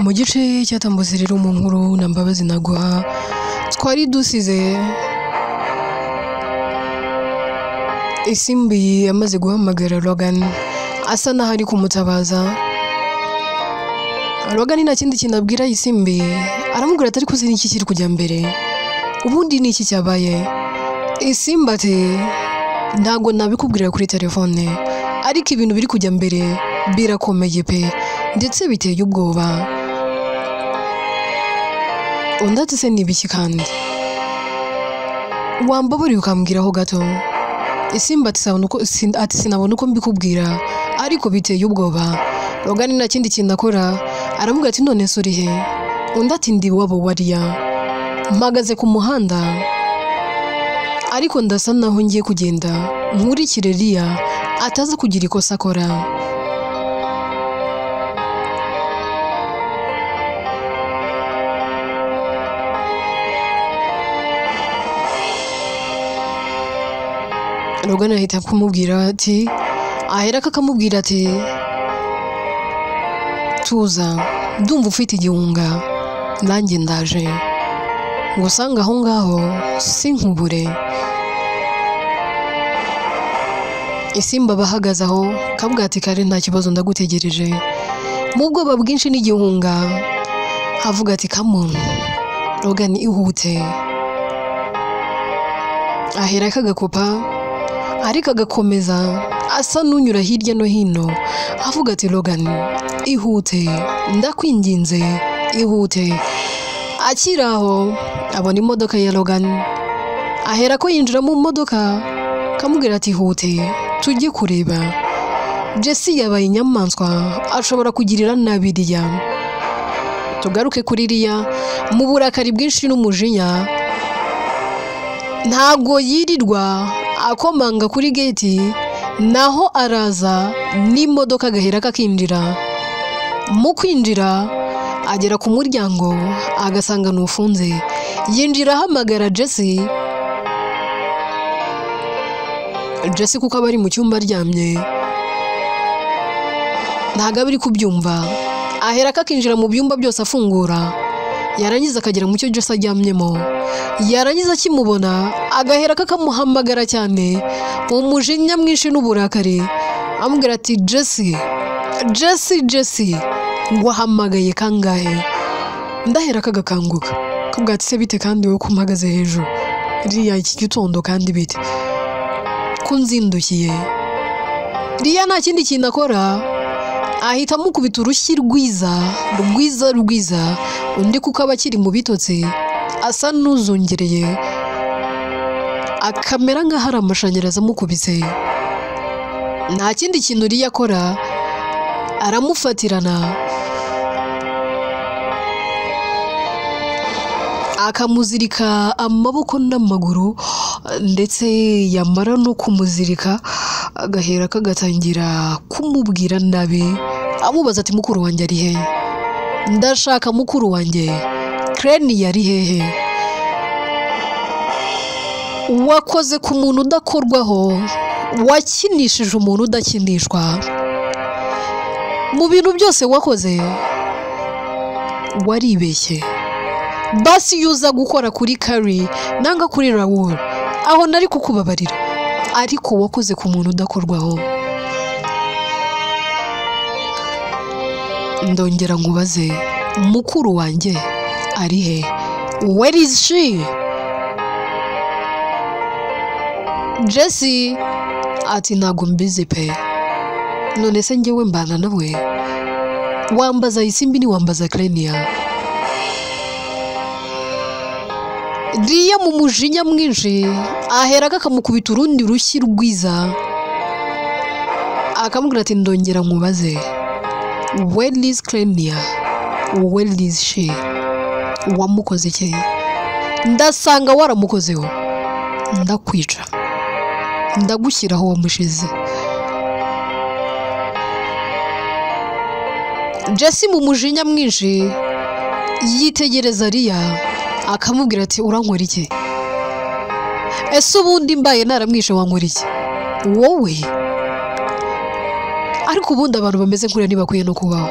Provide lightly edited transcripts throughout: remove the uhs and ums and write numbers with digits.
mu gice cyatambutse rero mu nkuru na Mbabazi naguha twari dusize Isimbi yamaze guhamagara Logan asa naho ari kumutabaza. Logan nta kindi kintu abwira Isimbi, aramubwira atari kuzi n'iki kiri kujya mbere, ubundi n'iki cyabaye. Isimbi ati ntago nabikubwira kuri telefone, ariko ibintu biri kujya mbere birakomeye pe, ndetse biteye ubwoba. Undi ati se nibiki kandi wambaburiye ukambwiraho gato. Isimbi ati sinabona uko mbikubwira, ariko biteye ubwoba. Logan nta kindi kintu akora, aramubwira ati none sori he. Undi ati ndi wabo wariya, mpagaze ku muhanda ariko ndasa naho ngiye kugenda nkurikire Riya ataza kugira ikosa akora. Logan ahita kumubwira ati aheraka akamubwira ati tuza, ndumva ufite igihunga, nanjye ndaje ngusanga aho ngaho sinkubure. Isimbi bahagaze aho kavuga ati kare nta kibazo ndagutegereje, mu bwoba bwinshi n'igihunga avuga ati come on Logan ihute. Ahera kagakopa ariko agakomeza asa n'unyura hirya no hino avuga ati Logan ihute ndakwinginze ihute. Akiraho abona imodoka ya Logan, ahera ko yinjira mu modoka kamubwira ati ihute tujye kureba. Jesse yabaye inyamaswa, ashobora kugirira nabi Riya. Tugaruke kuri Riya mu burakari bwinshi n'umujinya, ntago yirirwa akomanga kuri gate, naho araza n'imodoka gahera kakinjira. Mu kwinjira agera ku muryango agasanga nufunze, yinjira ahamagara Jesse kuko aba ari mu cyumba aryamye ntago aba ari kubyumva. Ahera kakinjira mu byumba byose afungura, yarangiza akagera mu cyo Jesse aryamyemo. Yarangiza akimubona agahera kakamuhamagara cyane mu mujinya mwinshi n'uburakari, amubwira ati Jesse ngo ahamagaye kangahe. Ndahera kagakanguka kubwa ati se bite kandi wowe kumpagaze hejuru Riya iki gitondo kandi bite kunzindukiye. Riya nta kindi kintu akora, ahita amukubita urushyi rwiza. Undi kuko aba akiri mu bitotsi asa n'uzungereye, akamera nk'aho hari amashanyarazi amukubise. Nta kindi kintu Riya akora, aramufatirana akamuzirika amaboko n'amaguru, ndetse yamara no kumuzirika agahera kagatangira kumubwira nabi, amubaza ati mukuru wanjye ari hehe, ndashaka mukuru wanjye Crane yari hehe, wakoze ku muntu udakorwaho, wakinishije umuntu udakinishwa, mu bintu byose wakoze waribeshye. Basi yuza gukora kuri Kari nanga kuri Raoul, aho nari kukubabarira, ariko wakoze ku muntu udakorwaho. Ndongera nkubaze mukuru wanjye ari he, where is she? Jesse ati ntago mbizi pe, none se njyewe mbana nawe, wambaza Isimbi ni wambaza Crane. Riya mu mujinya mwinshi ahera kakamukubita urundi rushyi rwiza, akamubwira ati ndongera nkubaze where is Crane, where is she? Wamukoze iki? Ndasanga waramukozeho, ndakwica, ndagushyiraho wamushize. Jesse mu mujinya mwinshi yitegereza Riya akamubwira ati urankora iki? Ese ubundi mbaye naramwishe wankora iki wowe? Ariko ubundi abantu bameze nkuriya ntibakwiye no kubaho.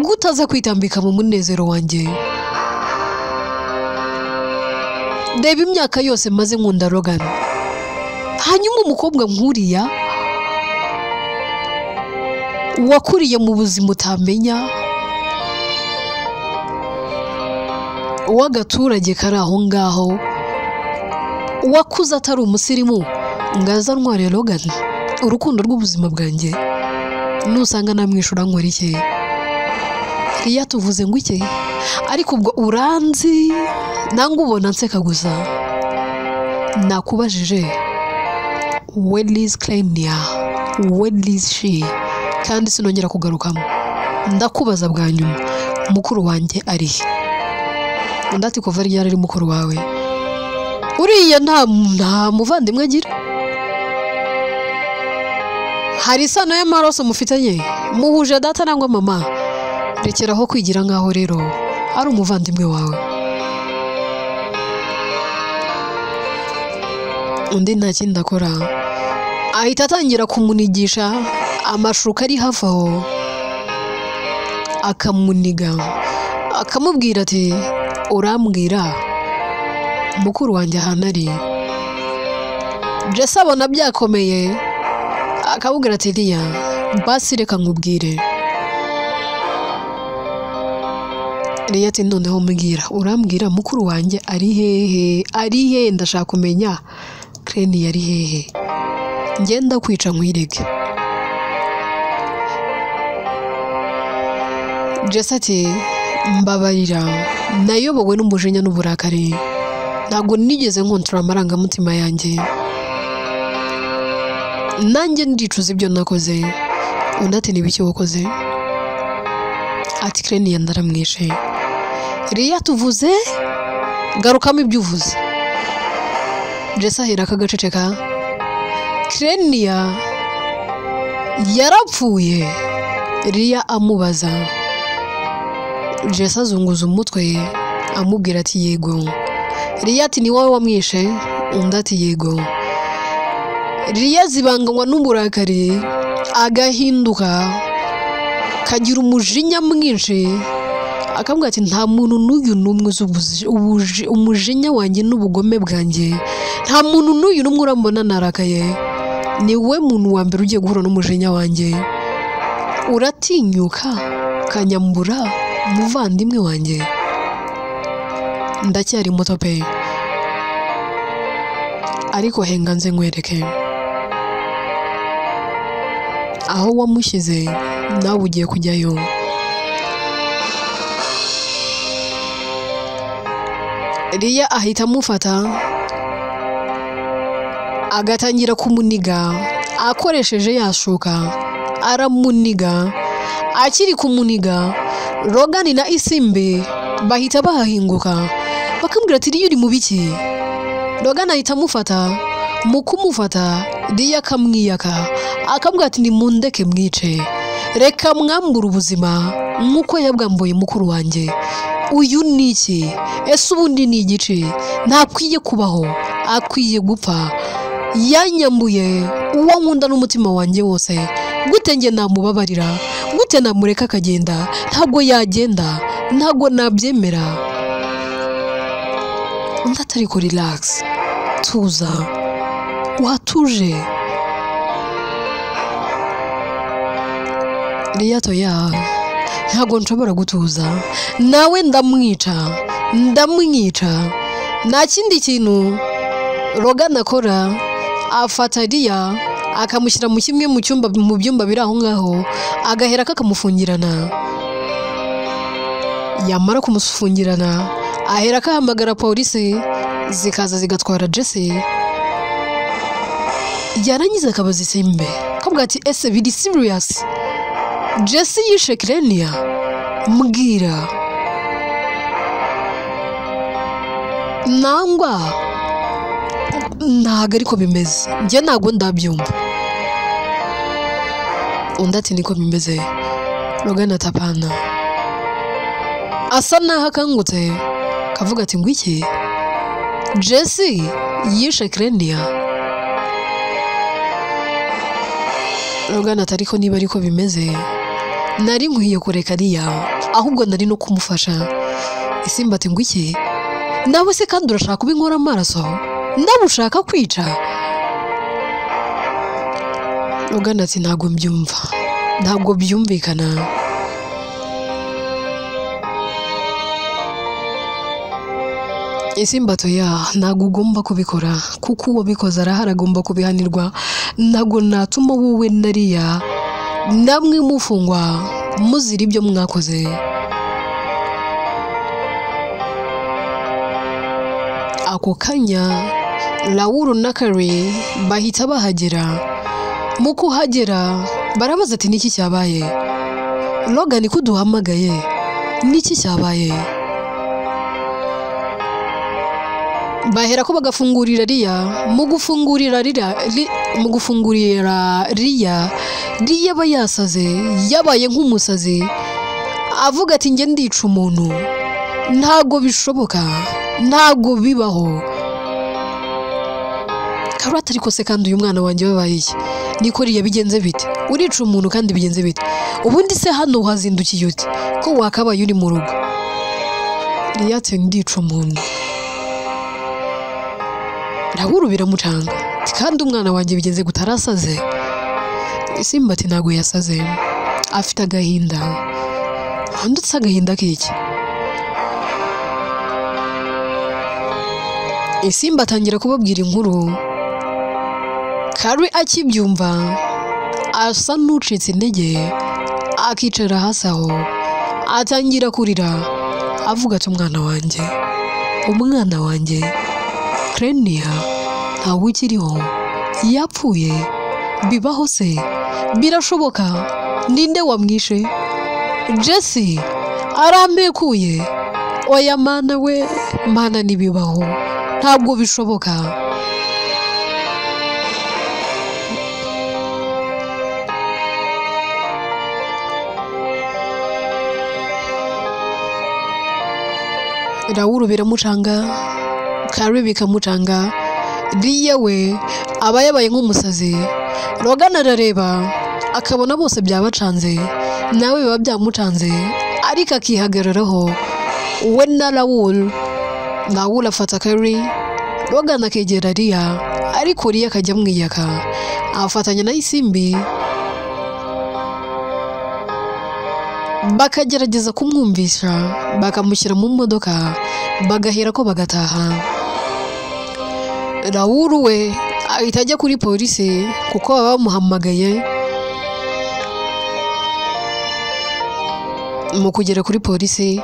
gutaza kwitambika mu munezero wanjye. Reba imyaka yose maze nkunda Logan, hanyuma umukobwa nkuriya wakuriye mu buzima utamenya, w'agaturage kari aho ngaho, wakuze atari umusirimu, ngaza ntware Logan urukundo rw'ubuzima bwanjye. Nusanga namwishura nkora iki? Riya tuvuze ngo iki? Ariko ubwo uranzi nanga ubona nseka gusa. Nakubajije, where is Clenia? Where is she? Kandi sinongera kugarukamo. Ndakubaza bwa nyuma, mukuru wanjye ari he? Ndati kuva ryari ari mukuru wawe? Uriya nta muvandimwe agira? Hari isano y'amaraso mufitanye? Muhuje data nangwa mama? Rekeraho kwigira nkaho rero ari umuvandimwe wawe. Undi nta kindi akora, ahita atangira kumunigisha amashuka ari hafi aho, akamuniga, akamubwira ati urambwira mukuru wanjye ahantu ari? Jesse abona byakomeye, akabubwira ati Riya basi reka nkubwire. Riya ati noneho mbwira, urambwira mukuru wanjye ari hehe? Ari hehe? Ndashaka kumenya Clenia ari hehe, ngenda kwica nkwirege. Jesse ati mbabarira, nayobowe n'umujinya n'uburakari, ntabwo nigeze nkontora amarangamutima yanjye, nanjye ndicuza ibyo nakoze. Undi ati nibiki wakoze? Ati Clenia ndaramwishe. Riya tuvuze garukamo ibyo uvuze. Jesse ahera akagaceceka. Clenia yarapfuye? Riya amubaza. Jesse azunguza umutwe amubwira ati yego. Riya ati ni wowe wamwishe? Undi ati yego. Riya zibanganywa n'uburakari, agahinduka, kagira umujinya mwinshi, akambwira ati nta muntu n'uyu n'umwe uzi umujinya wanjye n'ubugome bwanjye, nta muntu n'uyu n'umwe urambona narakaye, ni we muntu wa mbere ugiye guhura n'umujinya wanjye. Uratinyuka kanyambura umuvandimwe wanjye? Ndacyari muto pe, ariko henga nze nkwereke aho wamushyize nawe ugiye kujyayo. Riya ahita amufata agatangira kumuniga akoresheje yashuka, aramuniga. Akiri kumuniga, Logan na Isimbi bahita bahahinguka bakambwira ati Riya uri mu biki? Logan ahita amufata, mu kumufata Riya akamwiyaka, akambwira ati nimundeke mwice, reka mwambura ubuzima nk'uko yabwambuye mukuru wanjye. Uyu ni iki? Ese ubundi ni igice? Ntakwiye kubaho, akwiye gupfa. Yanyambuye uwo nkunda n'umutima wanjye wose, gute njye namubabarira? Gute namureka akagenda? Ntabwo yagenda, ntabwo nabyemera. Undi atari ko relax, tuza, watuje. Riya toya, ntabwo nshobora gutuza, nawe ndamwica. Nta kindi kintu Logan akora, afata Riya akamushyira mu kimwe mu byumba biri aho ngaho, agahera kakamufungirana. Yamara kumusufungirana, ahera akahamagara polisi zikaza zigatwara Jesse. Yarangiza akabaza Isimbi, akabwira ati ese biri serious? Jesse yishe Clenia? Mbwira. Nangwa ntago ariko bimeze, njye ntago ndabyumva. Undi ati niko bimeze. Logan atapana, asa naho akangutse, kavuga ati ngwiki Jesse yishe Clenia? Logan ati ariko niba ariko bimeze nari nkwiye kureka Riya ahubwo nari no kumufasha. Isimba ati ngo iki nawe se kandi urashaka kubinkora amaraso ndabushaka kwica? Logan ati ntabwo mbyumva, ntabwo byumvikana. Isimba toya ntabwo ugomba kubikora kuko uwabikoze arahari agomba kubihanirwa. Ntabwo natuma wowe na Riya namwe mufungwa muzira ibyo mwakoze. Ako kanya Raoul na Carrie bahita bahagera. Mu kuhagera barabaza ati niki cyabaye? Logan ko duhamagaye niki cyabaye? Bahera ko bagafungurira Riya. Mu gufungurira Riya aba yasaze, yabaye nk'umusazi avuga ati nge ndica umuntu. Ntabwo bishoboka, ntabwo bibaho. Karata ariko se kandi uyu mwana wanjye wabaye iki? Niko Riya bigenze bite? Urica umuntu kandi bigenze bite? Ubundi se hano hazindukiye uti ko wakabaye uri mu rugo? Riya ati ndica umuntu. Raoul biramucanga kandi umwana wanjye bigenze gutarasaze. Isimba ati ntabwo yasaze, afite agahinda. Handutse agahinda k'iki? Isimba atangira kubabwira inkuru. Carrie akibyumva asa n'ucitse intege, akicara hasi aho atangira kurira avuga ati umwana wanjye Clenia ntawe ukiriho, yapfuye. Bibaho se? Birashoboka? Ninde wamwishe? Jesse arampekuye? Oya mana we, mana nibibaho, ntabwo bishoboka. Raoul biramucanga, Carrie bikamucanga, Riya we aba yabaye nk'umusazi. Logan arareba akabona bose byabacanze, nawe biba byamucanze ariko akihagararaho. We na Raoul afata Carrie, Logan akegera Riya ariko Riya akajya mwiyaka, afatanya na Isimbi bakagerageza kumwumvisha, bakamushyira mu modoka bagahera ko bagataha. Raoul we ahita ajya kuri polisi kuko baba bamuhamagaye. Mu kugera kuri polisi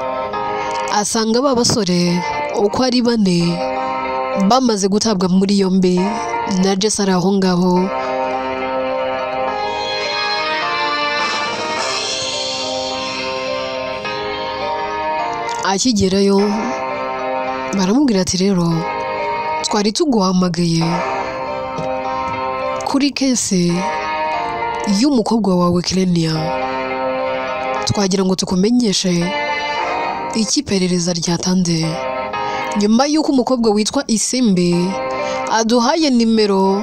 asanga ba basore uko ari 4 bamaze gutabwa muri yombi na Jesse ari aho ngaho. Akigerayo baramubwira ati rero twari tuguhamagaye kuri kese y'umukobwa wawe Clenia, twagira ngo tukumenyeshe ikiperereza ryatanze nyuma y'uko umukobwa witwa Isimbi aduhaye nimero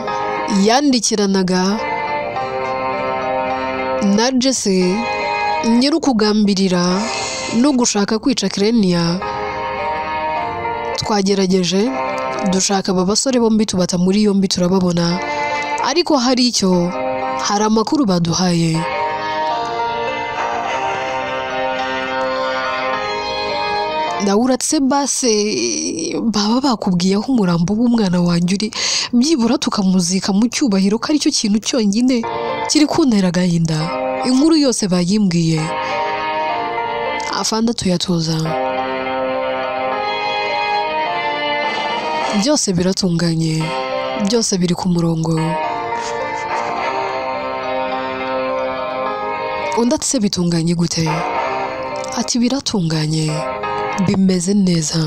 yandikiranaga na Jesse nyirukugambirira no gushaka kwica Clenia. Twagerageje dushaka aba basore bombi tubata muri yombi turababona, ariko hari amakuru baduhaye. Ndawuratse base baba bakubwiye aho umurambo w'umwana wanjye uri, byibura tukamuzika mu cyubahiro, ko ari cyo kintu cyonyine kiri kuntera agahinda. Inkuru yose bayimbwiye afanda tuyatuza, byose biratunganye, byose biri ku murongo. Undatse bitunganye gute? Ati biratunganye, bimeze neza,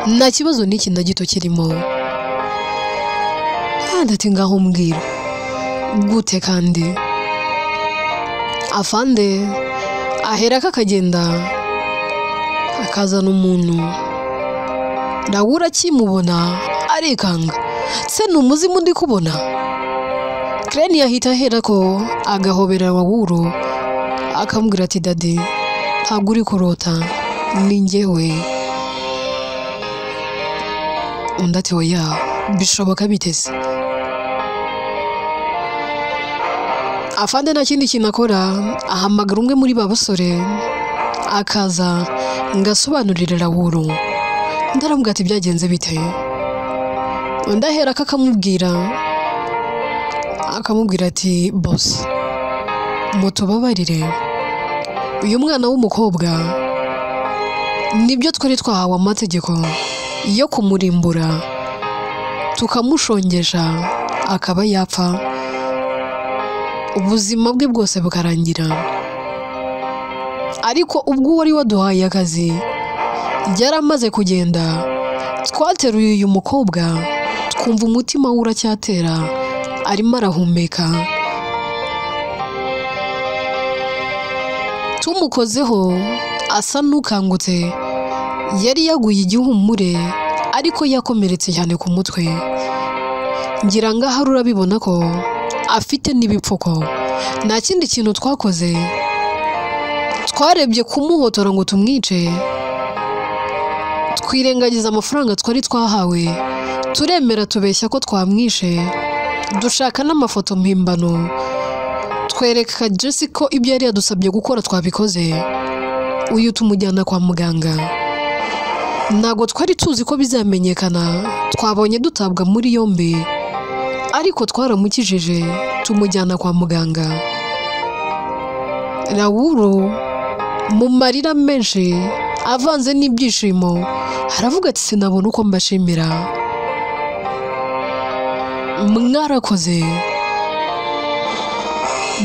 nta kibazo n'iki na gito kirimo. Kandi ati ngaho mbwira gute? Kandi afande ahera kakagenda akazana umuntu. Raoul akimubona arikanga, se n'umuzimu ndi kubona? Clenia ahita ahera ko agahobera Raoul akamubwira ati dadi ntabwo uri kurota ni njyewe. Undi ati oya bishoboka biteze. Afande nta kindi kintu akora ahamagara umwe muri ba basore akaza ngasobanurira Raoul. Ndaramubwira ati byagenze bite. Undi ahera akamubwira ati boss mutubabarire uyu mwana w'umukobwa nibyo twari twahawe amategeko yo kumurimbura tukamushongesha akaba yapfa ubuzima bwe bwose bukarangira, ariko ubwo wari waduhaye akazi yaramaze kugenda twateruye uyu mukobwa twumva umutima we uracyatera arimo arahumeka. Tumukozeho asa n'ukangutse yari yaguye igihumure ariko yakomeretse cyane ku mutwe. Ngira ngo ahari urabibona ko afite n'ibipfuko. Nta kindi kintu twakoze twarebye kumuhotora ngo tumwice, twirengagiza amafaranga twari twahawe turemera tubeshya ko twamwishe, dushaka n'amafoto mpimbano twereka Jesse ko ibyo yari yadusabye gukora twabikoze. Uyu tumujyana kwa muganga. Ntago twari tuzi ko bizamenyekana, twabonye dutabwa muri yombi ariko twaramukijije tumujyana kwa muganga. Raoul mu marira menshi avanze n'ibyishimo aravuga ati sinabona uko mbashimira, mwarakoze.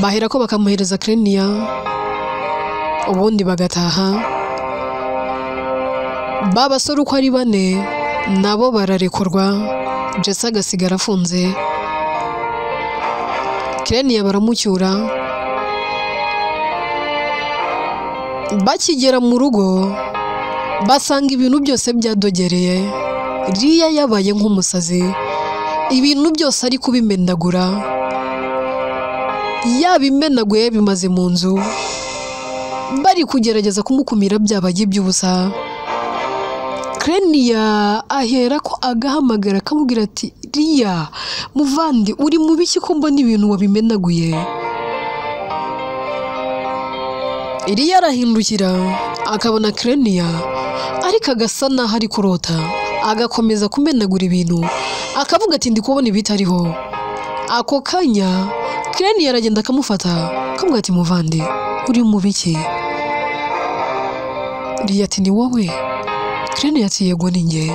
Bahera ko bakamuhereza Krenia ubundi bagataha. Babasore uko ari 4 nabo bararekurwa, Jesse agasigara afunze. Krenia baramucyura. Bakigera mu rugo basanga ibintu byose byadogereye. Ria yabaye nk'umusazi, ibintu byose ari kubimendagura, yabimenaguye bimaze mu nzu. Bari kugerageza kumukumira byabaye by'ubusa. Krenia ahera ko agahamagara akamubwira ati Ria muvandi uri mu biki ko mbona ibintu wabimenaguye. Ria arahindukira akabona Krenia ariko agasa naho ari kurota, agakomeza kumenagura ibintu akavuga ati ndi kubona ibitariho. Ako kanya Krenia aragenda akamufata akamubwira ati muvandi uri mu biki. Ria ati ni wowe. Krenia ati yego ni njye.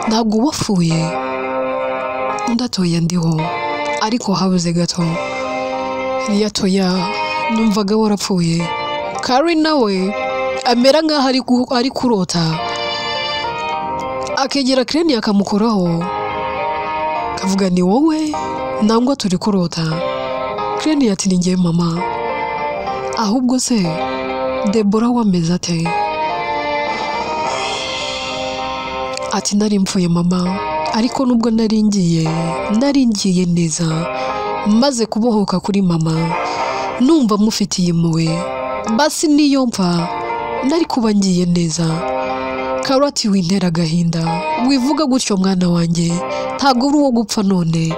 Ntabwo wapfuye. Ndatoya ndiho ariko habuze gato. Ria toya numvaga warapfuye. Kari nawe amera nkaho ari kurota, akegera Krenia akamukoraho kavuga ni wowe nangwa turi kurota. Krenia ati ni njye mama. Ahubwo se Deborah wameze ate? Ati nari mpfuye mama, ariko nubwo nari ngiye neza maze kubohoka kuri mama numva mufitiye impuhwe, basi niyo mpfa nari kuba ngiye neza. Karoti wintera agahinda wivuga gutyo mwana wanjye, ntabwo uri uwo gupfa none,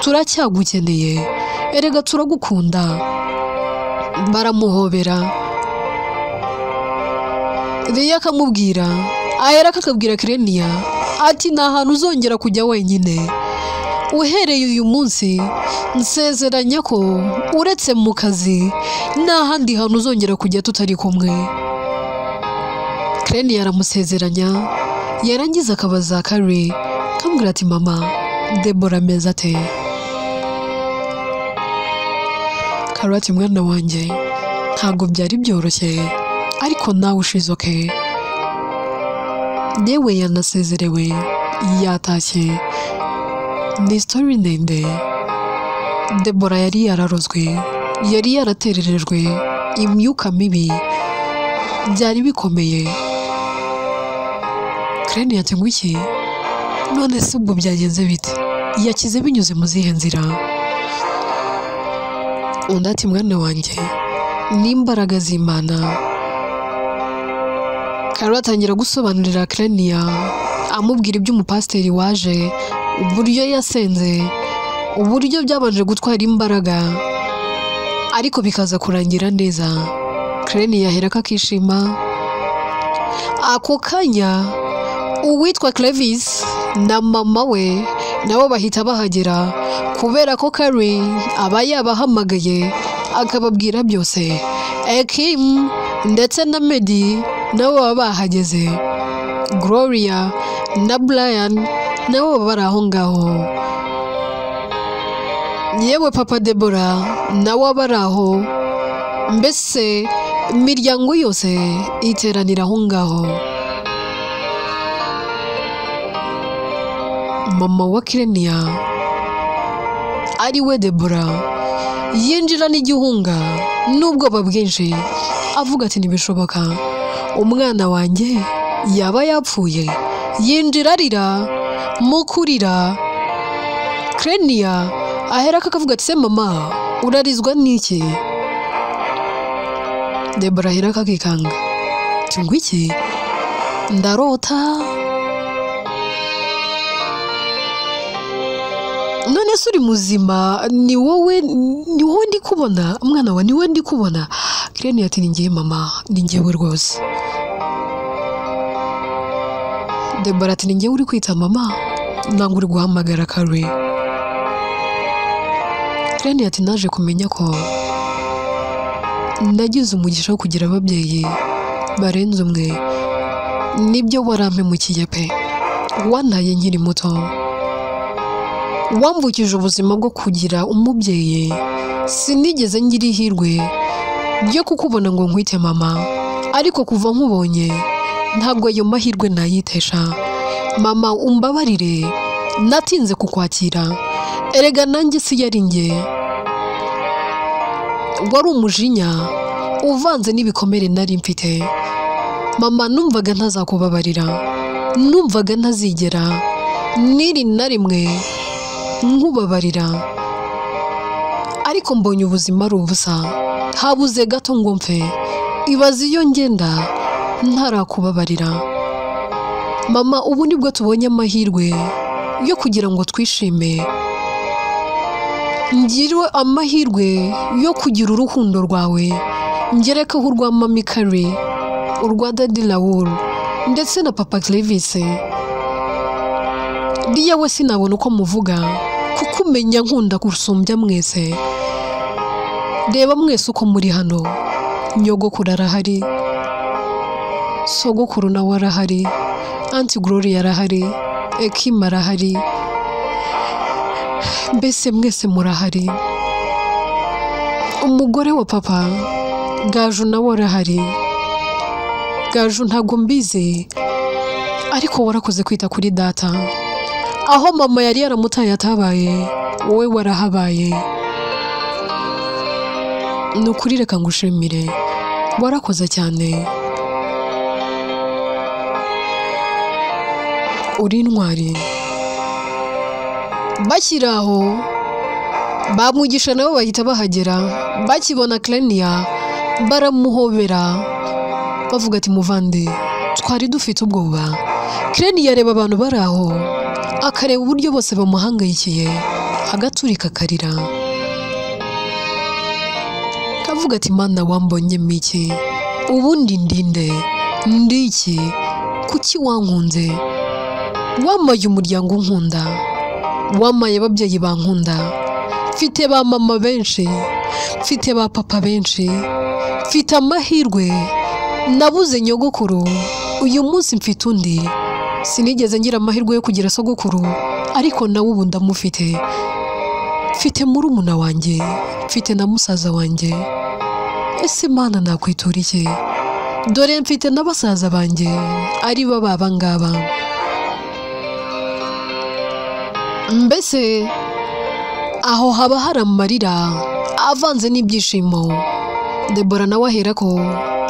turacyagukeneye, erega turagukunda. Baramuhobera. Ria akamubwira ahera akabwira Krenia ati nta hantu uzongera kujya wenyine. Uhereye uyu munsi nsezeranya ko uretse mu kazi nta handi hantu uzongera kujya tutari kumwe. Krenia aramusezeranya, yarangiza akabaza Kari akamubwira ati mama Deborah ameze ate? Kari ati mwana wanjye ntabwo byari byoroshye ariko nawe ushize okay. Yewe yanasezerewe yatashye. Ni story ndende. Deborah yari yararozwe, yari yaratererejwe imyuka mibi, byari bikomeye. Krenia ati ngwiki none se ubwo byagenze bite? Yakize binyuze mu zihe nzira? Undi ati mwana wanjye n'imbaraga z'Imana. Carol atangira gusobanurira Clenia amubwira iby'umupasiteri waje, uburyo yasenze, uburyo byabanje gutwara imbaraga ariko bikaza kurangira neza. Clenia aherako akishima. Ako kanya uwitwa Clevis na mama we nabo bahita bahagera kubera ko Carrie aba yabahamagaye akababwira byose. Kim ndetse na Medi nabo baba bahageze. Gloria na Brian nabo baba bari aho ngaho. Yewe Papa Deborah nawe aba ari aho. Mbese imiryango yose iteranira aho ngaho. Mama wa Clenia ari we Deborah yinjira n'igihunga n'ubwoba bwinshi avuga ati ntibishoboka, umwana wanjye yaba yapfuye. Yinjira arira mu kurira. Clenia aherako akavuga ati se mama urarizwa n'iki? Deborah aherako akikanga. Ngo iki? Ndarota. None se uri muzima? Ni wowe ndi kubona umwana wa, ni wowe ndi kubona. Clenia ati ni ngiye mama, ni ngiye rwose. Deborah ati ni ngiye uri kwita mama, ntabwo uri guhamagara Carrie. Clenia ati naje kumenya ko nagize umugisha wo kugira ababyeyi barenze umwe. Nibyo warampemukiye pe, wantaye nkiri muto, wambukije ubuzima bwo kugira umubyeyi. Sinigeze ngira ihirwe ryo kukubona ngo nkwite mama, ariko kuva nkubonye ntabwo ayo mahirwe nayitesha. Mama umbabarire, natinze kukwakira. Erega nanjye si yari nge, wari umujinya uvanze n'ibikomere nari mfite. Mama numvaga ntazakubabarira, numvaga ntazigera niri na rimwe nkubabarira, ariko mbonye ubuzima ari ubusa, habuze gato ngo mfe. Ibaze iyo ngenda ntarakubabarira. Mama ubu nibwo tubonye amahirwe yo kugira ngo twishime. Ngiriwe amahirwe yo kugira urukundo rwawe, ngerekaho urwa Mami Carrie, urwa Daddy Raoul ndetse na Papa Clevis. Riya we sinabona uko muvuga kuko umenya nkunda gusumbya mwese. Reba mwese uko muri hano. Nyogokuru arahari, sogokuru nawe arahari, Auntie Gloria arahari, Kim arahari, mbese mwese murahari. Umugore wa papa Gaju nawe arahari. Gaju ntabwo mbizi, ariko warakoze kwita kuri data. Aho mama yari yaramutaye atabaye, wowe warahabaye. Nukuri reka ngushimire, warakoze cyane. Uri intwari. Bakiraho bamugisha nabo bahita bahagera. Bakibona Clenia baramuhobera bavuga ati muvande, twari dufite ubwoba. Clenia areba abantu bari aho, akareba uburyo bose bamuhangayikiye, agaturika akarira. Kavuga ati mana wambonye miki, ubundi ndinde ndiki, kuki wankunze? Wamaye umuryango unkunda, wamaye ababyeyi bankunda. Mfite ba mama benshi, mfite ba papa benshi, mfite amahirwe. Nabuze nyogokuru, uyu munsi mfite undi. Sinigeze ngira amahirwe yo kugira sogokuru, ariko nawe ubu ndamufite. Mfite murumuna wanjye, mfite na musaza wanjye. Ese mana nakwitura iki? Dore mfite n'abasaza banjye ari bo baba ngaba. Mbese aho haba hari amarira avanze n'ibyishimo. Deborah nawe aherako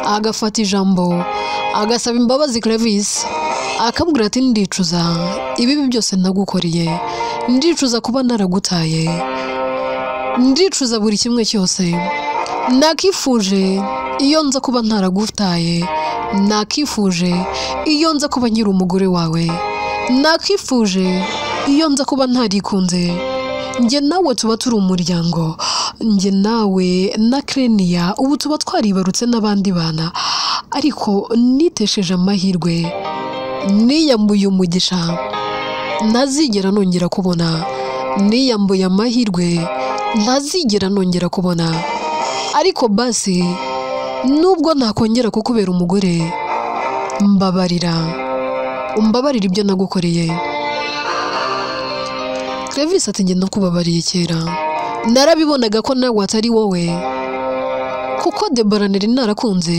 agafata ijambo agasaba imbabazi Clevis, akabwira ati ndicuza ibibi byose nagukoreye, ndicuza kuba naragutaye, ndicuza buri kimwe cyose, nakifuje iyo nza kuba ntaraguftaye, nakifuje iyo nza kuba nkiri umugore wawe, nakifuje iyo nza kuba ntarikunze. Njye nawe tuba turi umuryango, njye nawe na Krenia ubu tuba twaribarutse n'abandi bana, ariko nitesheje amahirwe, niyambuye umugisha ntazigera nongera kubona, niyambuye amahirwe ntazigera nongera kubona. Ariko basi nubwo ntakongera kukubera umugore, mbabarira, umbabarira ibyo nagukoreye. Clevis ati njye nakubabariye kera, narabibonaga ko nawe atari wowe, kuko Deborah nari narakunze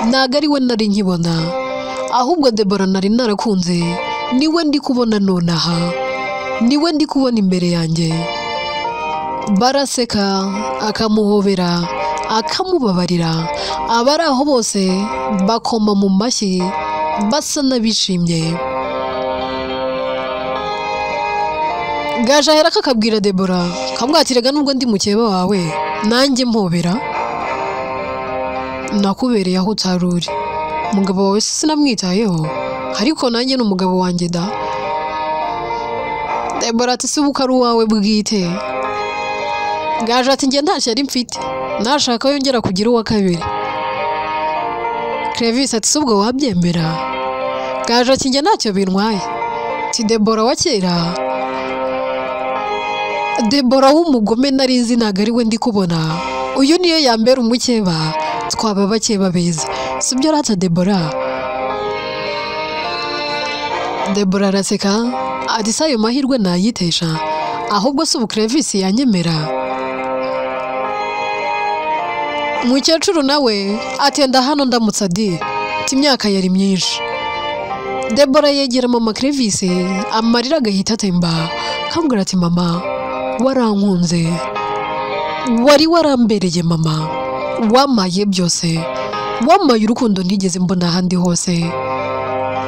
ntago ari we nari nkibona, ahubwo Deborah nari narakunze niwe ndi kubona nonaha, niwe ndi kubona imbere yanjye. Baraseka, akamuhobera, akamubabarira, abari aho bose bakoma mu mashyi basa n'abishimye. Gaje ahera kakabwira Deborah, kamwatiraga nubwo ndi mukeba wawe nanjye mpobera, nakubereye aho utaruri, umugabo wawe sinamwitayeho, ariko nanjye n'umugabo wanjye da. Deborah ati sibuka ari uwawe bwite. Gaje ati njye ntacyo ari mfite, nashaka yongera kugira uwa kabiri. Clevis ati subwo wabyemera. Gaje ati njye ntacyo bintwaye. Ati Deborah wa kera, Deborah w'umugome nari nzi ntago ari we ndi kubona, uyu niyo yambera umukeba, twaba bakeba beza, sibyo rata Deborah? Deborah araseka ati sayo mahirwe nayitesha, ahubwo se ubu Clevis yanyemera. Umukecuru nawe atenda hano ndamutsa di, ati imyaka yari myinshi. Deborah yegera mama Clevis, amarira agahita atemba, kambwira ati mama warankunze, wari warambereye mama, wamaye byose, wamaye urukundo ntigeze mbona ahandi hose,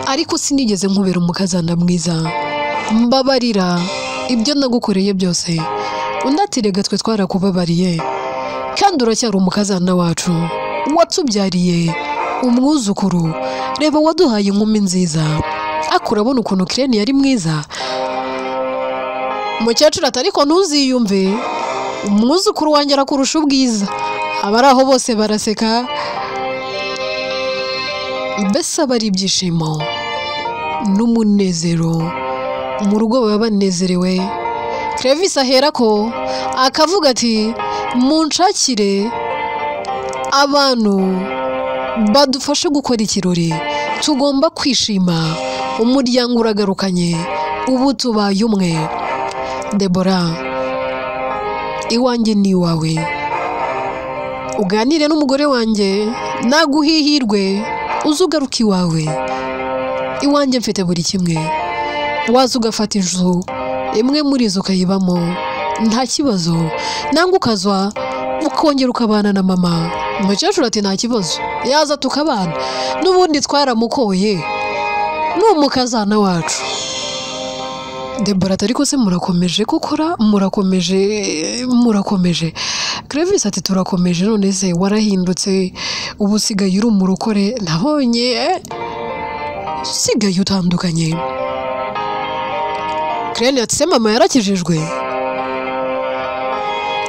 ariko sinigeze nkubera umukazana mwiza, mbabarira ibyo nagukoreye byose. Undi ati rega twe twarakubabariye, kandi uracyari umukazana wacu, watubyariye umwuzukuru, reba waduhaye inkumi nziza, akurabona ukuntu Krenia yari mwiza. Umukecuru ati ariko ntuziyumve, umwuzukuru wanjye arakurusha ubwiza. Abari aho bose baraseka, mbese aba ari ibyishimo n'umunezero, mu rugo baba banezerewe. Clevis ahera ko akavuga ati munshakire abantu badufashe gukora ikirori, tugomba kwishima, umuryango uragarukanye, ubu tubaye umwe. Deborah, iwanjye ni iwawe, uganire n'umugore wanjye, naguhihirwe uzugaruka iwawe. Iwanjye mfite buri kimwe, waza ugafata inzu imwe muri zo ukayibamo nta kibazo, nangwa ukazwa ukongera ukabana na mama. Umukecuru ati nta kibazo, yaza tukabana, n'ubundi twaramukoye, ni umukazana wacu. Deborah ati ariko se murakomeje gukora, murakomeje. Clevis ati turakomeje, none se warahindutse, ubu usigaye uri umurokore, nabonye usigaye utandukanye. Krenia ati se mama yarakijijwe?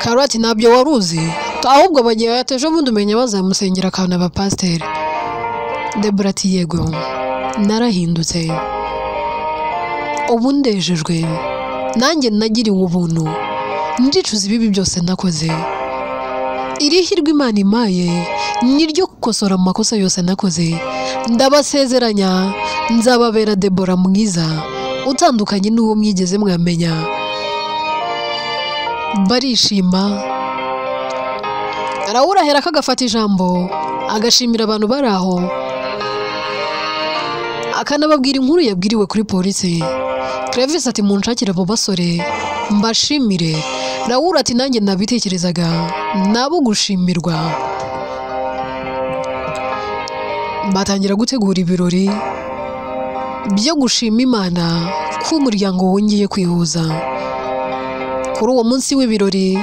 Karo ati ntabyo wari uzi, ahubwo bagiye yateje ubundi umenya bazamusengera akabona abapasiteri. Deborah ati yego narahindutse, ubu ndejejwe, nanjye nagiriwe ubuntu, ndicuza ibibi byose nakoze. Iri hirwe Imana impaye niryo gukosora amakosa yose nakoze. Ndabasezeranya nzababera Deborah mwiza, utandukanye n'uwo mwigeze mwamenya. Barishima, Raoul ahera akagafata ijambo agashimira abantu bari aho, akanababwira inkuru yabwiriwe kuri polisi. Clevis ati munshakire abo basore mbashimire. Raoul ati nanjye nabitekerezaga, nabo gushimirwa. Batangira gutegura ibirori byo gushima Imana ko umuryango wongeye kwihuza. Kuri uwo munsi w'ibirori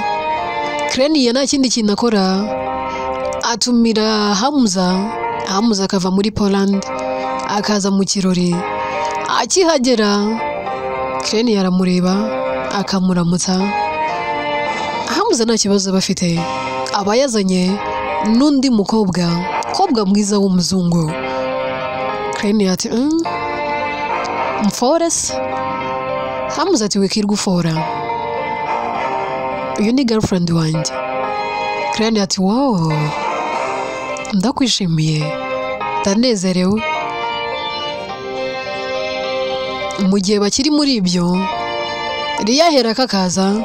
Krenia nta kindi kintu akora, atumira Hamza akava muri Poland akaza mu kirori. Akihagera Krenia aramureba akamuramutsa. Hamza nta kibazo bafite, aba yazanye n'undi mukobwa mwiza w'umuzungu. Krenia ati mfores. Hamza ati wikirwa ufora, uyu ni girlfriend wanjye. Krenia ati wow, ndakwishimiye, ndanezerewe. Mu gihe bakiri muri ibyo, Riyahera kakaza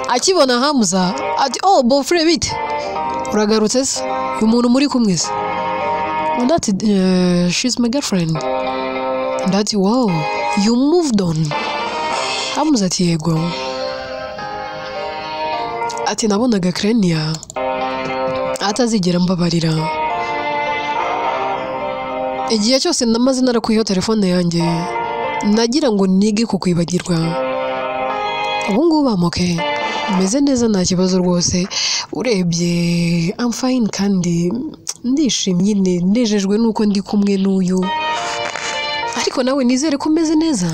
akibona Hamza ati oh boyfriend bite, uragarutse se, uyu muntu muri kumwe se? Ati she's my girlfriend. Ati wow, you moved on. Hamza ati yego. Ati nabonaga Krenia atazigera mbabarira. Igihe cyose namaze narakuyeho telefone yanjye, nagira ngo nige kukwibagirwa. Ubu ngubu bamoke, meze neza nta kibazo rwose. Urebye I'm fine kandi ndishimye, nejejwe nuko ndi kumwe n'uyu. Ariko nawe nizere ko meze neza.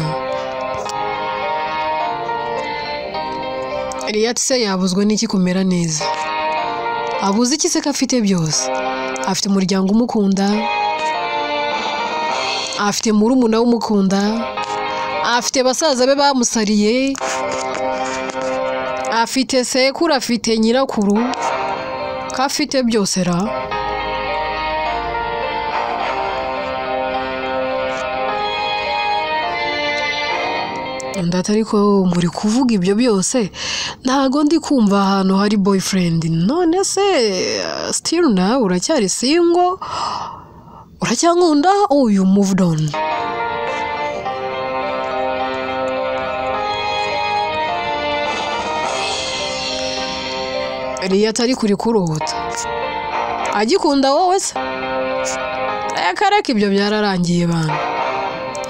Riyad se yabuzwe n'iki kumera neza? Abuze iki se ko afite byose? Afite umuryango umukunda, afite murumuna w'umukunda, afite basaza be bamusariye, afite sekuru, afite nyirakuru, ko afite byose ra. Ndata ariko muri kuvuga ibyo byose ntago ndi kumva ahantu hari boyfriend. None se still now uracyari single? Uracyankunda? Oh, you moved on. Riyad ari kuri kurota agikunda wowe se? Akareka ibyo byararangiye bana,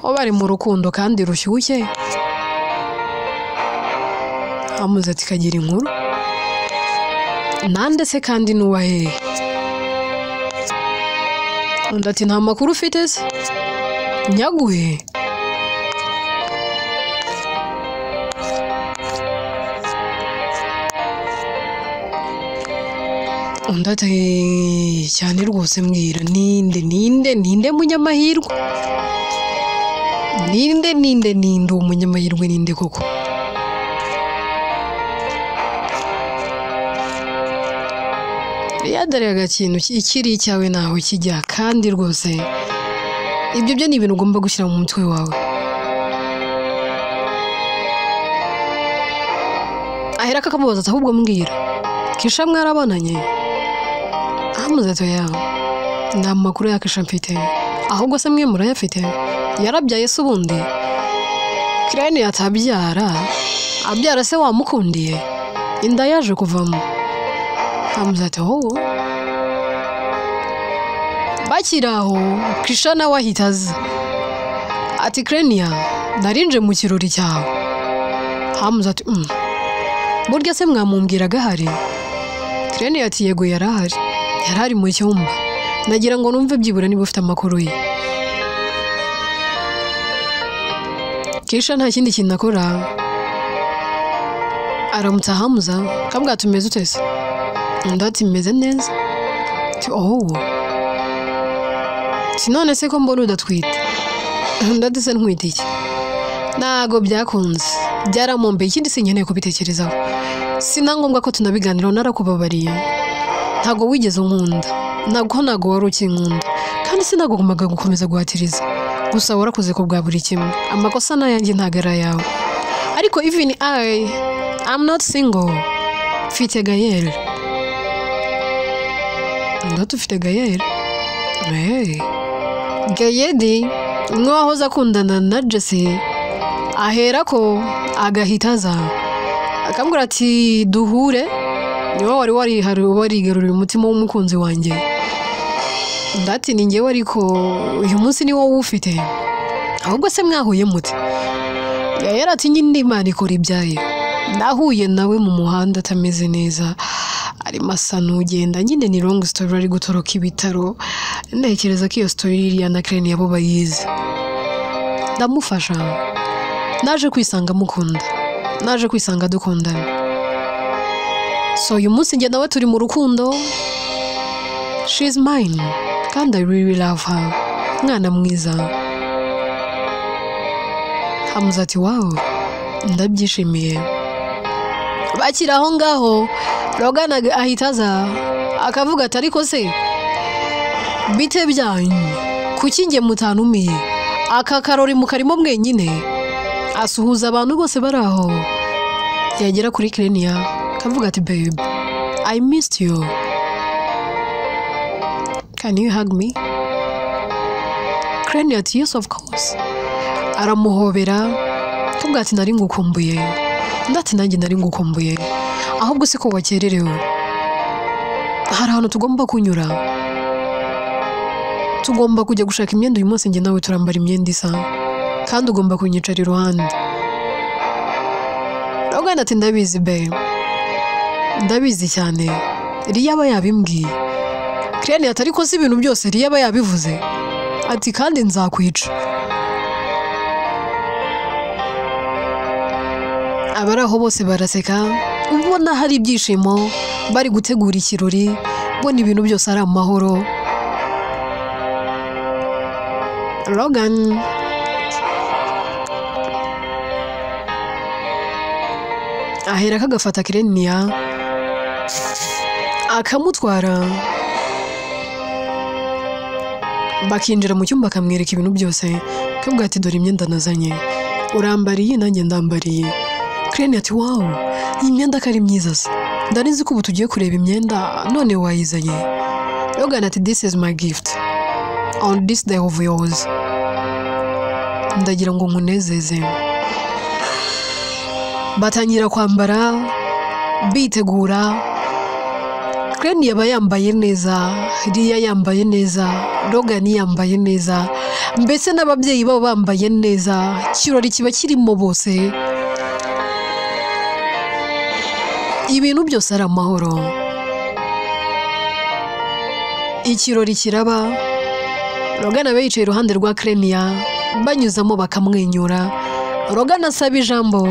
o bari mu rukundo kandi rushyushye. Hamza ati kagira inkuru, nande se kandi nuwa hehe? Ati nta makuru ufite se, nyaguhe. Ati cyane rwose mbwira, ninde munyamahirwe? Ninde umunyamahirwe ninde koko? Yadarega kintu ikiri cyawe naho kijya, kandi rwose ibyo byo ni ibintu ugomba gushyira mu mutwe wawe. Ahera akamubaza ati ahubwo mbwira, Kisha mwarabonanye? Hamza ati ya, nta makuru ya Kisha mfite, ahubwo se mwe murayafite? Yarabyaye se ubundi? Krenia atabyara, abyara se wamukundiye, inda yaje kuvamo. Hamza ati oh. Bakiraho Kisha nawe ahita aza ati Krenia narinje mu kirori cyawe. Hamza ati burya se mwamumbwiraga hari? Krenia ati yego yarahari mu cyumba, nagira ngo numve byibura niba ufite amakuru ye. Kisha nta kindi kintu akora, aramutsa Hamza kabwa tumeze utese. Ndati meze neza. Oh, sinone se ko mbona udatwite? Ndati se ntwite iki? Nago byakunze, byaramombeye, ikindi sinkeneye kubitekerezaho. Sinangombwa ko tunabiganiraho, narakubabariye. Ntago wigeze unkunda, ntago wari ukinkunda, kandi sinagombaga gukomeza guhatiriza. Gusa warakoze ko bwa buri kimwe, amakosa nayanjye ntagara yawe. Ariko even I'm not single, mfite Gael. Ndatu ufite Gael? Gayedi umwe wahoze akundana na Jesse, ahera ko agahitaza akambwira ati duhure, niwe wari warigarurira umutima w'umukunzi wanjye. Ndati ni ngewe, ariko uyu munsi ni wowe ufite, ahubwo se mwahuye mute? Yari ati nyine Imana ikora ibyayo. Nahuye nawe mu muhanda atameze neza, arimo asa n'ugenda nyine ni long story ari gutoroka ibitaro ntekereza ko iyo story iriya na Crane yabo bayizi ndamufasha naje kwisanga mukunda naje kwisanga dukundana so uyu munsi njye nawe turi mu rukundo she's mine kandi I really love her mwana mwiza Hamza ati wow ndabyishimiye bakira aho ngaho Logan ahitaza akavuga ati ariko se bite byanyu kuki nge mutanumiye aka karori mukarimo mwenyine asuhuza abantu bose baraho yagera kuri Crane akavuga ati babe I missed you can you hug me Crane ati yes of course aramuhobera akavuga ati nari ngukumbuye ndati nanjye nari ngukumbuye ahubwo siko wakererewe hari ahantu tugomba kunyura tugomba kujya gushaka imyenda uyu munsi njye nawe turambara imyenda isa kandi ugomba kunyicara iruhande Logan ati ndabizi babe ndabizi cyane Riya aba yabimbwiye Crane ati ariko si ibintu byose Riya aba yabivuze ati kandi nzakwica abari aho bose baraseka ubona hari ibyishimo bari gutegura ikirori ubona ibintu byose ari amahoro Logan ahera kagafata Crane akamutwara bakinjira mu cyumba akamwereka ibintu byose kavuga ati dore imyenda nazanye urambariye nanjye ndambariye Crane ati wow iyi myenda ko ari myiza se ndarizi ko ubu tugiye kureba imyenda none wayizanye Logan ati this is my gift on this day of yours ndagira ngo nkunezeze batangira kwambara bitegura Crane yaba yambaye neza Riya yambaye neza Logan yambaye neza mbese n'ababyeyi babo bambaye neza kirori kiba kirimo bose ibintu byose ari amahoro ikirori kiraba Logan abe yicaye iruhande rwa Crane banyuzamo bakamwenyura Logan asaba ijambo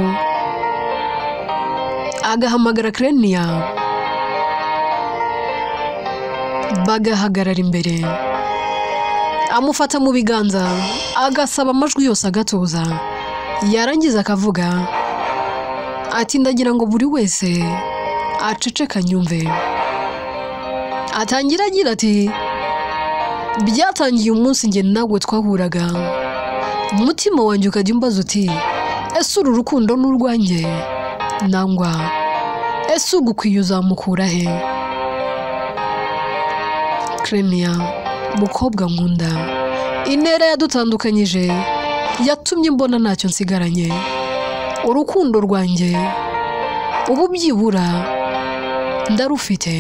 agahamagara Crane bagahagarara imbere amufata mu biganza agasaba amajwi yose agatuza yarangiza akavuga ati ndagira ngo buri wese aceceka nyumve atangira agira ati byatangiye umunsi nge nawe twahuraga umutima wanjye ukajya umbaza uti ese uru rukundo n'urwanjye nangwa ese ugukwiye uzamukura he Crane mukobwa nkunda intera yadutandukanyije yatumye mbona ntacyo nsigaranye urukundo rwanjye ubu byibura ndarufite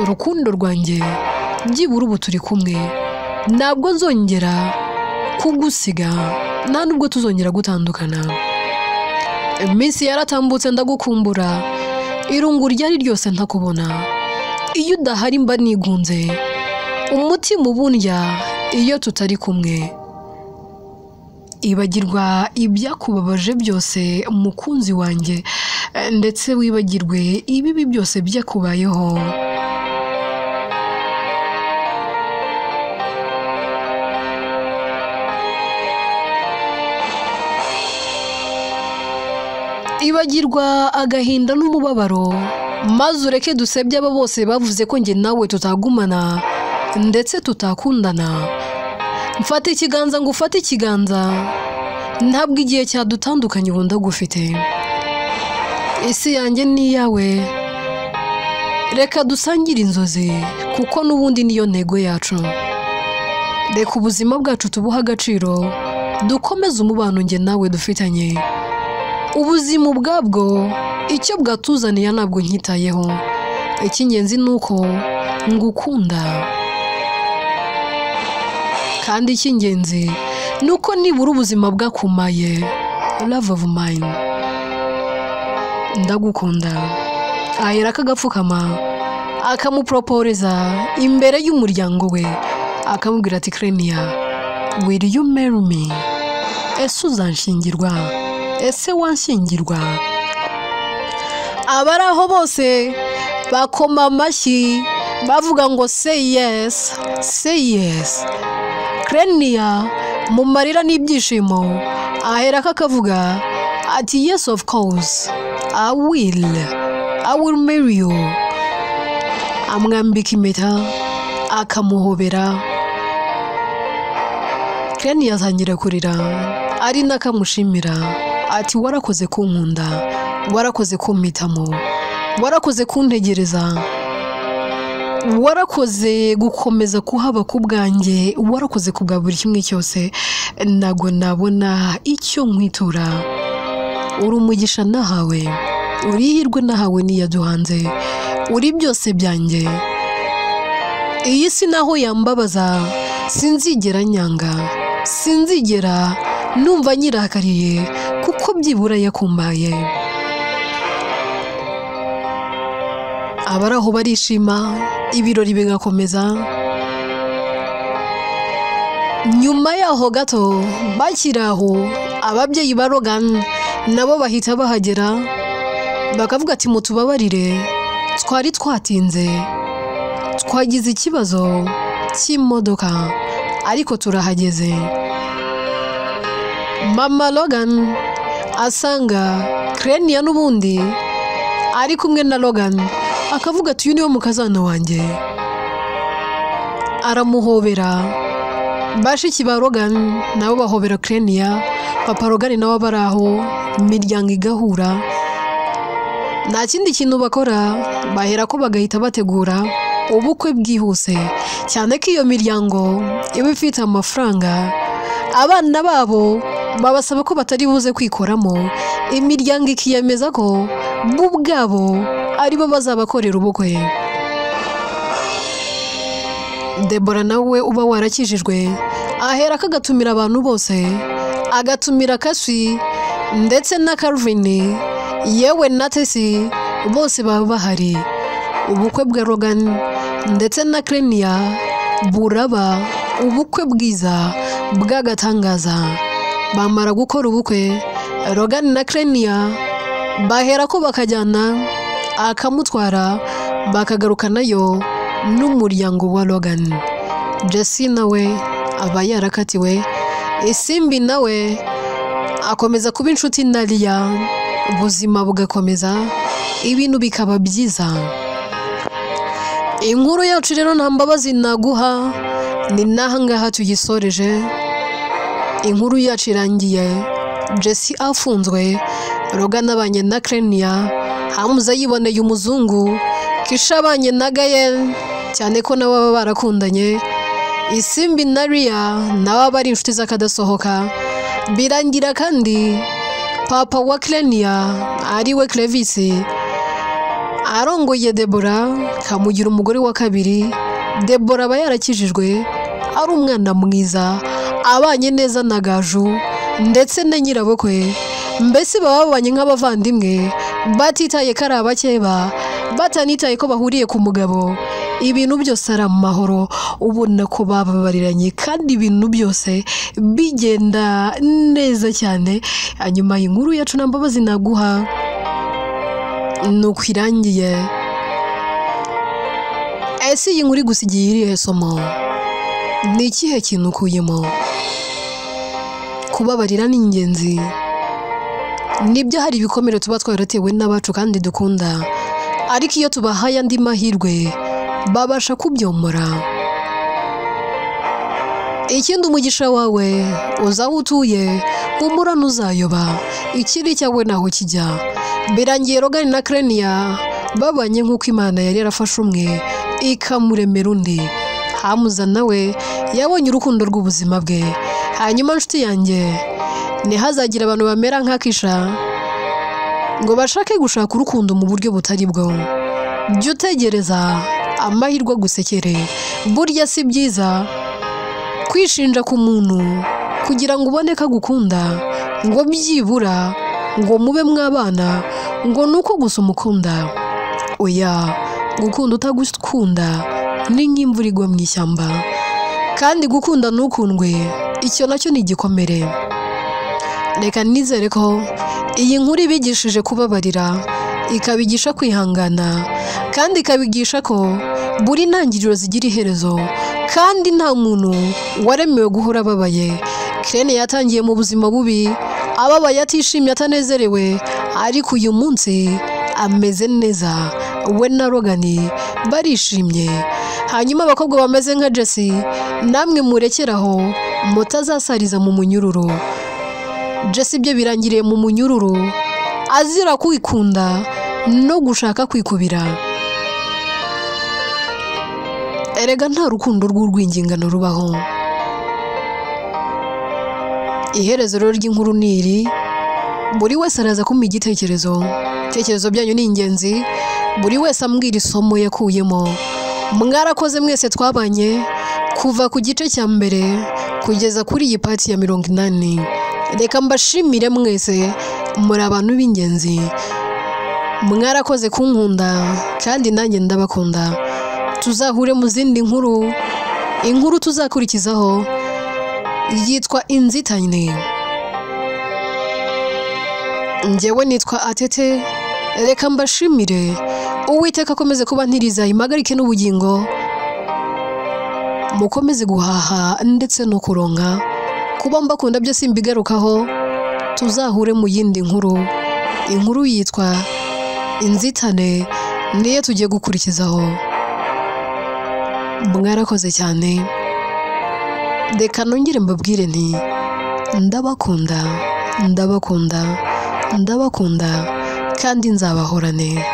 urukundo rwanjye byibura ubu turi kumwe ntabwo nzongera kugusiga nta nubwo tuzongera gutandukana iminsi yaratambutse ndagukumbura irungu ryari ryose ntakubona iyo udahari mba nigunze umutima ubundya iyo tutari kumwe ibagirwa ibyakubabaje byose umukunzi wanjye ndetse wibagirwe ibibi byose byakubayeho ibagirwa agahinda n'umubabaro maze ureke dusebye aba bose bavuze ko nge nawe tutagumana ndetse tutakundana mfata ikiganza ngo ufate ikiganza ntabwo igihe cyadutandukanye ubu ndagufite isi yanjye ni iyawe reka dusangire inzozi kuko n'ubundi niyo ntego yacu reka ubuzima bwacu tubuha agaciro dukomeze umubano nge nawe dufitanye ubuzima ubwabwo icyo bwatuzaniye ntabwo nkitayeho icy'ingenzi ni uko ngukunda kandi icy'ingenzi ni uko nibura ubuzima bwakumaye love of mine ndagukunda ahera kagapfukama akamuproporeza imbere y'umuryango we akamubwira ati Krenia, will you marry me? Ese uzanshingirwa? Ese wanshyingirwa? Abari aho bose bakoma amashyi bavuga ngo say yes, say yes. Krenia mu marira n'ibyishimo aherako akavuga ati yes of course, I will marry you. Amwambika impeta akamuhobera. Krenia atangira kurira ari nakamushimira ati warakoze kunkunda, warakoze kumpitamo, warakoze kuntegereza, warakoze gukomeza kuhaba ku bwanjye, warakoze kubwa buri kimwe cyose nago nabona icyo nkwitura. Uri umugisha nahawe, uri ihirwe nahawe niyaduhanze, uri byose byanjye. Iyi si naho yambabaza sinzigera nyanga, sinzigera numva nyirakariye kuko byibura yakumbaye. Abaraho barishima, ibirori bigakomeza. Nyuma yaho gato bakiraho ababyeyi ba Logan nabo bahita bahagera bakavuga ati mutubabarire, twari twatinze, twagize ikibazo cy'imodoka ariko turahageze. Mama Logan asanga Krenia n'ubundi ari kumwe na Logan akavuga ati uyu niwe mukazana wanjye. Aramuhobera. Bashiki ba Logan nabo bahobera Krenia. Papa Logan nawe baraho, imiryango igahura. Nta kindi kintu bakora, bahera ko bagahita bategura ubukwe bwihuse, cyane ko iyo miryango iba ifite amafaranga. Abana babo babasaba ko batari buze kwikoramo, imiryango ikiyemeza ko bo ubwabo aribo bazabakorera ubukwe. Deborah nawe uba warakijijwe ahera akagatumira abantu bose, agatumira Kasi ndetse na Calvin, yewe na Tesi, bose baba bahari. Ubukwe bwa Logan ndetse na Krenia buraba ubukwe bwiza bw'agatangaza. Bamara gukora ubukwe, Logan na Krenia bahera ko bakajyana akamutwara bakagaruka nayo n'umuryango wa Logan. Jesse nawe aba yarakatiwe, Isimbi nawe akomeza kuba inshuti na Lia, ubuzima bugakomeza, ibintu bikaba byiza. Inkuru yacu rero nta mbabazi naguha, ni naha ngaha tuyisoreje. Inkuru yacu irangiye, Jesse afunzwe, Logan abanye na Krenia, Hamza yiboneye umuzungu, Kisha abanye na Gael, cyane ko nabo baba barakundanye. Isimbi na Lia nabo bari inshuti z'akadasohoka. Birangira kandi papa wa Krenia ariwe Clevis arongoye Deborah, kamugira umugore wa kabiri. Deborah aba yarakijijwe, ari umwana mwiza, abanye neza na Gaju ndetse na nyirabukwe. Mbese baba babanye nk'abavandimwe, batitaye ko ari abakeba, batanitaye ko bahuriye ku mugabo. Ibintu byose ari amahoro, ubona ko bababariranye kandi ibintu byose bigenda neza cyane. Hanyuma inkuru yacu nta mbabazi naguha nuko irangiye. Ese iyi nkuru igusigiye irihe somo? Ni ikihe kintu ukuyemo? Kubabarira ni ingenzi. Nibyo hari ibikomere tuba twaratewe n'abacu kandi dukunda, ariko iyo tubahaye andi mahirwe babasha kubyomora. Ikindi umugisha wawe uzaho utuye humura ntuzayoba, ikiri cyawe naho kijya. Birangiye Logan na Krenia babanye nk'uko Imana yari yarafashe umwe ikamuremera undi. Hamza nawe yabonye urukundo rw'ubuzima bwe. Hanyuma nshuti yanjye, ntihazagira abantu bamera nka Kisha ngo bashake gushaka urukundo mu buryo butari bwo. Jya utegereza amahirwe gusekere. Burya si byiza kwishinja ku muntu kugira ngo ubone ko agukunda, ngo byibura ngo mube mwabana ngo nuko gusa umukunda. Oya, gukunda utagukunda ni nk'imvura igwa mu ishyamba, kandi gukunda ntukundwe icyo nacyo ni igikomere. Reka nizere ko iyi nkuru ibigishije kubabarira, ikabigisha kwihangana, kandi ikabigisha ko buri ntangiriro zigira iherezo, kandi nta muntu waremewe guhora ababaye. Kirene yatangiye mu buzima bubi, ababaye, atishimye, atanezerewe, ariko uyu munsi ameze neza. We na Logan barishimye. Hanyuma abakobwa bameze nka Jessie, namwe murekeraho mutazasariza mu munyururu. Jessie bye birangiriye mu munyururu, azira kwikunda no gushaka kwikubira. Erega nta rukundo rw'urwingingano rubaho. Iherezo ry'inkuru ni iri. Buri wese araza kumpa igitekerezo byanyu ni ingenzi. Buri wese ambwira isomo yakuyemo. Mwarakoze mwese twabanye kuva ku gice cya mbere kugeza kuri iyi pati ya 80. Reka mbashimire mwese, muri abantu b'ingenzi. Mwarakoze kunkunda kandi nanjye ndabakunda. Tuzahure mu zindi nkuru. Inkuru tuzakurikizaho yitwa Inzitane. Njyewe nitwa Atete. Reka mbashimire. Uwiteka akomeze kuba ntiriza, impagarike n'ubugingo. Mukomeze guhaha ndetse no kuronka. Kuba mbakunda byo simbigarukaho. Tuzahure mu yindi nkuru. Inkuru yitwa Inzitane niyo tugiye gukurikizaho. Mwarakoze cyane. Reka nongere mbabwire nti ndabakunda, ndabakunda, ndabakunda, kandi nzabahorane.